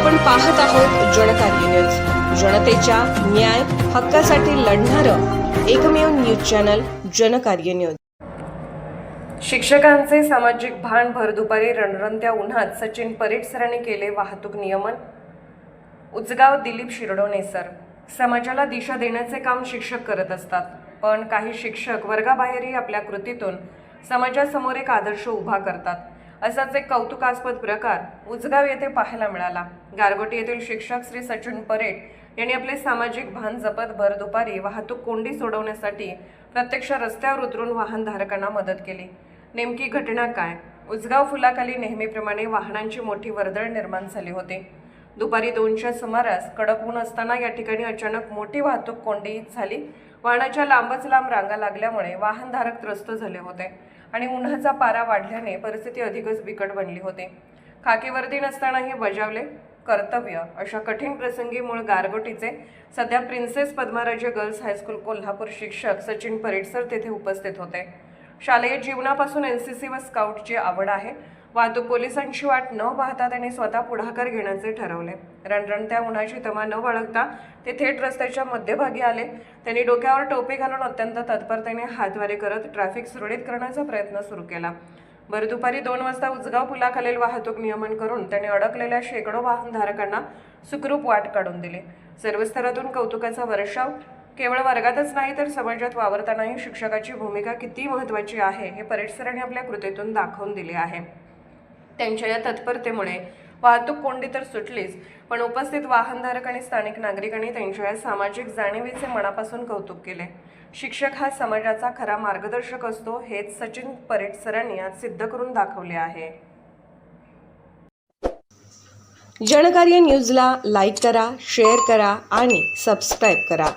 आपण पाहत आहोत जनकार्य न्यूज, जनतेच्या न्याय हक्कासाठी लढणारं एकमेव न्यूज चॅनल जनकार्य न्यूज। शिक्षकांचे सामाजिक भान भर दुपारी रणरणत्या उन्हात सचिन परीट सरांनी केले वाहतूक नियमन। उजगाव दिलीप शिरडोणे सर, समाजाला दिशा देण्याचे काम शिक्षक करत असतात, पण काही शिक्षक वर्गाबाहेरही आपल्या कृतीतून समाजासमोर एक आदर्श उभा करतात। असाच एक कौतुकास्पद प्रकार उजगाव येथे पाहायला मिळाला। गारगोटी येथील शिक्षक श्री सचिन परेट यांनी आपले सामाजिक भान जपत भर दुपारी वाहतूक कोंडी सोडवण्यासाठी प्रत्यक्ष रस्त्यावर उतरून वाहनधारकांना मदत केली। नेमकी घटना काय? उजगाव फुलाखाली नेहमीप्रमाणे वाहनांची मोठी वर्दळ निर्माण झाली होती। दुपारी 2च्या सुमारास कडक ऊन असताना या ठिकाणी अचानक मोठी वाहतूक कोंडी झाली। वाहनाच्या लांबच लांब रांगा लागल्यामुळे वाहनधारक त्रस्त झाले होते आणि उन्हाचा पारा वाढल्याने परिस्थिती अधिकच बिकट बनली होती। खाकी वर्दी नसतानाही बजावले कर्तव्य अशा कठीण प्रसंगी मूळ गारगोटीचे सध्या princess Padmaraje girls high school Kolhapur शिक्षक सचिन परेट सर तेथे उपस्थित होते। शालेय जीवनापासून एनसीसी व स्काउटची आवड आहे। वाहतूक पोलिसांची वाट न पाहता त्यांनी स्वतः पुढाकार घेण्याचे ठरवले। रणरणत्या उन्हाची तमा न बाळगता ते थेट रस्त्याच्या मध्यभागी आले। त्यांनी डोक्यावर टोपी घालून अत्यंत तत्परतेने हातवारे करत ट्रॅफिक सुरळीत करण्याचा प्रयत्न सुरू केला। भर दुपारी 2 वाजता उजगाव पुलाखालील वाहतूक नियमन करून त्यांनी अडकलेल्या शेकडो वाहनधारकांना सुखरूप वाट काढून दिली। सर्व स्तरातून कौतुकाचा वर्षाव। केवळ वर्गातच नाही तर समाजात वावरतानाही शिक्षकाची भूमिका किती महत्त्वाची आहे हे परेट सरांनी आपल्या कृतीतून दाखवून दिले आहे। त्यांच्या या तत्परतेमुळे वाहतूक कोंडी तर सुटलीच, पण उपस्थित वाहनधारक आणि स्थानिक नागरिकांनी त्यांच्या या सामाजिक जाणीवेचे मनापासून कौतुक केले। शिक्षक हा समाजाचा खरा मार्गदर्शक असतो हेच सचिन परेट सरांनी आज सिद्ध करून दाखवले आहे। जनकार्य न्यूजला लाईक करा, शेअर करा आणि सबस्क्राईब करा।